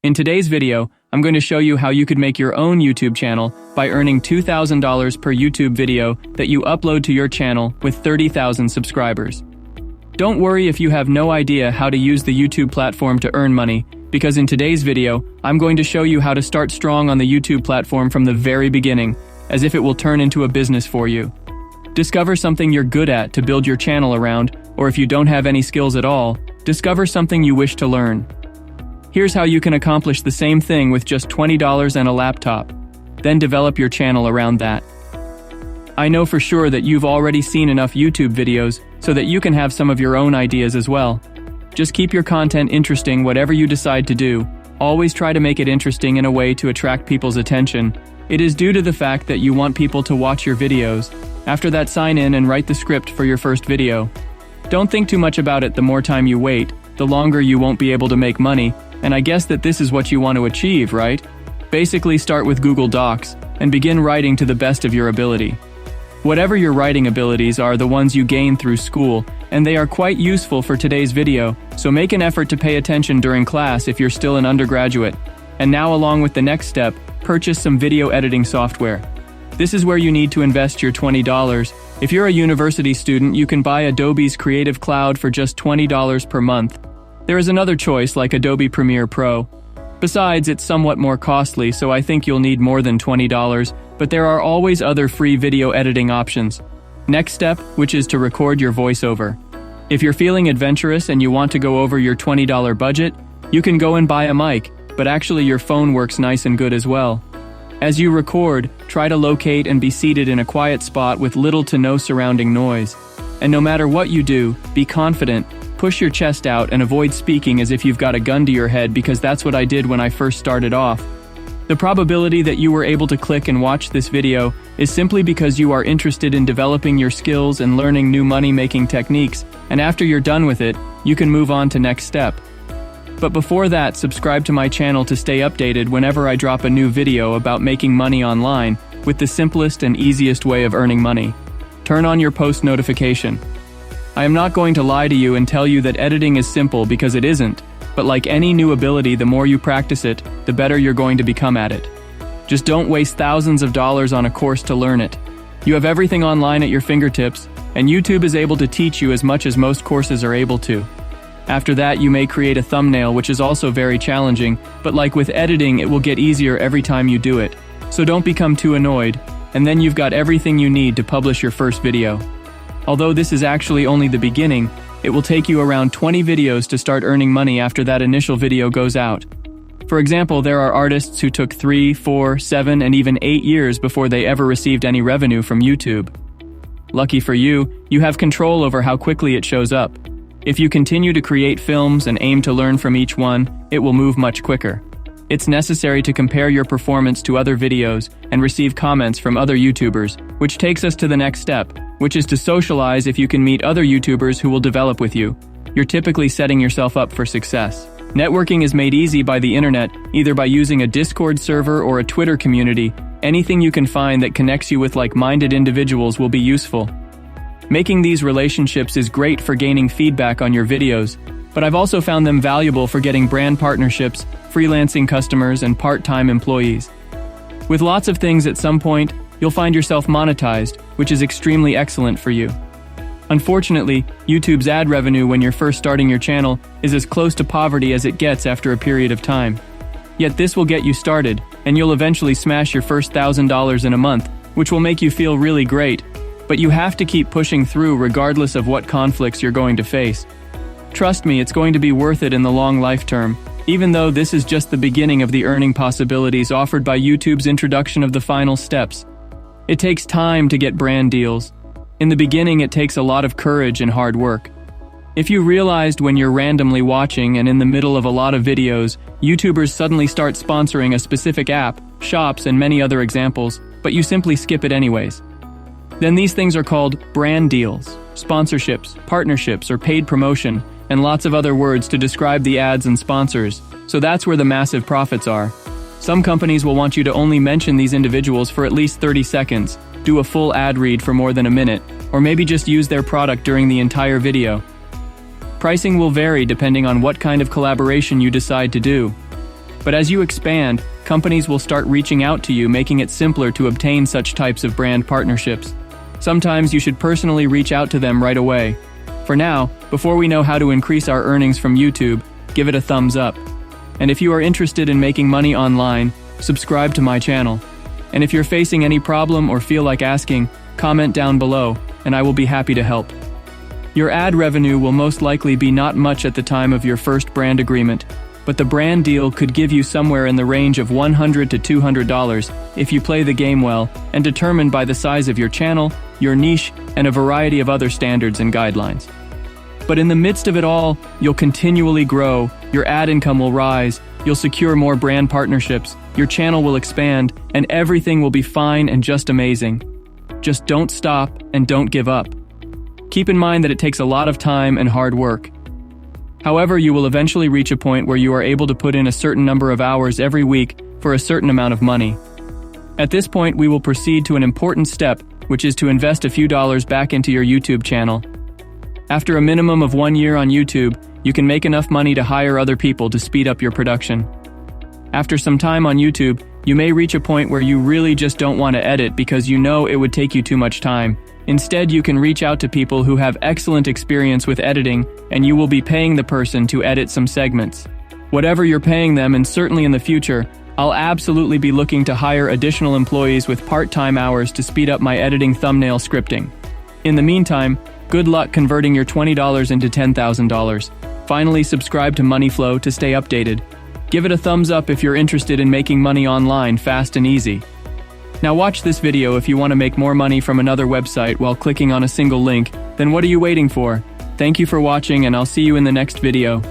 In today's video, I'm going to show you how you could make your own YouTube channel by earning $2,000 per YouTube video that you upload to your channel with 30,000 subscribers. Don't worry if you have no idea how to use the YouTube platform to earn money, because in today's video, I'm going to show you how to start strong on the YouTube platform from the very beginning, as if it will turn into a business for you. Discover something you're good at to build your channel around, or if you don't have any skills at all, discover something you wish to learn. Here's how you can accomplish the same thing with just $20 and a laptop. Then develop your channel around that. I know for sure that you've already seen enough YouTube videos so that you can have some of your own ideas as well. Just keep your content interesting whatever you decide to do. Always try to make it interesting in a way to attract people's attention. It is due to the fact that you want people to watch your videos. After that, sign in and write the script for your first video. Don't think too much about it. The more time you wait, the longer you won't be able to make money, and I guess that this is what you want to achieve, right? Basically, start with Google Docs and begin writing to the best of your ability. Whatever your writing abilities are the ones you gain through school, and they are quite useful for today's video, so make an effort to pay attention during class if you're still an undergraduate. And now, along with the next step, purchase some video editing software. This is where you need to invest your $20. If you're a university student, you can buy Adobe's Creative Cloud for just $20 per month. There is another choice like Adobe Premiere Pro. Besides, it's somewhat more costly, so I think you'll need more than $20, but there are always other free video editing options. Next step, which is to record your voiceover. If you're feeling adventurous and you want to go over your $20 budget, you can go and buy a mic, but actually your phone works nice and good as well. As you record, try to locate and be seated in a quiet spot with little to no surrounding noise. And no matter what you do, be confident, push your chest out and avoid speaking as if you've got a gun to your head, because that's what I did when I first started off. The probability that you were able to click and watch this video is simply because you are interested in developing your skills and learning new money-making techniques, and after you're done with it, you can move on to next step. But before that, subscribe to my channel to stay updated whenever I drop a new video about making money online with the simplest and easiest way of earning money. Turn on your post notification. I am not going to lie to you and tell you that editing is simple, because it isn't, but like any new ability, the more you practice it, the better you're going to become at it. Just don't waste thousands of dollars on a course to learn it. You have everything online at your fingertips, and YouTube is able to teach you as much as most courses are able to. After that, you may create a thumbnail, which is also very challenging, but like with editing, it will get easier every time you do it. So don't become too annoyed, and then you've got everything you need to publish your first video. Although this is actually only the beginning, it will take you around 20 videos to start earning money after that initial video goes out. For example, there are artists who took 3, 4, 7, and even 8 years before they ever received any revenue from YouTube. Lucky for you, you have control over how quickly it shows up. If you continue to create films and aim to learn from each one, it will move much quicker. It's necessary to compare your performance to other videos and receive comments from other YouTubers, which takes us to the next step, which is to socialize. If you can meet other YouTubers who will develop with you, you're typically setting yourself up for success. Networking is made easy by the internet, either by using a Discord server or a Twitter community. Anything you can find that connects you with like-minded individuals will be useful. Making these relationships is great for gaining feedback on your videos, but I've also found them valuable for getting brand partnerships, freelancing customers, and part-time employees. With lots of things, at some point, you'll find yourself monetized, which is extremely excellent for you. Unfortunately, YouTube's ad revenue when you're first starting your channel is as close to poverty as it gets after a period of time. Yet this will get you started, and you'll eventually smash your first $1,000 in a month, which will make you feel really great. But you have to keep pushing through regardless of what conflicts you're going to face. Trust me, it's going to be worth it in the long life term, even though this is just the beginning of the earning possibilities offered by YouTube's introduction of the final steps. It takes time to get brand deals. In the beginning, it takes a lot of courage and hard work. If you realized when you're randomly watching and in the middle of a lot of videos, YouTubers suddenly start sponsoring a specific app, shops, and many other examples, but you simply skip it anyways. Then these things are called brand deals, sponsorships, partnerships, or paid promotion, and lots of other words to describe the ads and sponsors. So that's where the massive profits are. Some companies will want you to only mention these individuals for at least 30 seconds, do a full ad read for more than a minute, or maybe just use their product during the entire video. Pricing will vary depending on what kind of collaboration you decide to do. But as you expand, companies will start reaching out to you, making it simpler to obtain such types of brand partnerships. Sometimes you should personally reach out to them right away. For now, before we know how to increase our earnings from YouTube, give it a thumbs up. And if you are interested in making money online, subscribe to my channel. And if you're facing any problem or feel like asking, comment down below, and I will be happy to help. Your ad revenue will most likely be not much at the time of your first brand agreement, but the brand deal could give you somewhere in the range of $100 to $200 if you play the game well and determined by the size of your channel, your niche, and a variety of other standards and guidelines. But in the midst of it all, you'll continually grow, your ad income will rise, you'll secure more brand partnerships, your channel will expand, and everything will be fine and just amazing. Just don't stop and don't give up. Keep in mind that it takes a lot of time and hard work. However, you will eventually reach a point where you are able to put in a certain number of hours every week for a certain amount of money. At this point, we will proceed to an important step, which is to invest a few dollars back into your YouTube channel. After a minimum of 1 year on YouTube, you can make enough money to hire other people to speed up your production. After some time on YouTube, you may reach a point where you really just don't want to edit because you know it would take you too much time. Instead, you can reach out to people who have excellent experience with editing, and you will be paying the person to edit some segments. Whatever you're paying them, and certainly in the future, I'll absolutely be looking to hire additional employees with part-time hours to speed up my editing thumbnail scripting. In the meantime, good luck converting your $20 into $10,000. Finally, subscribe to MoneyFlow to stay updated. Give it a thumbs up if you're interested in making money online fast and easy. Now watch this video if you want to make more money from another website while clicking on a single link, then what are you waiting for? Thank you for watching, and I'll see you in the next video.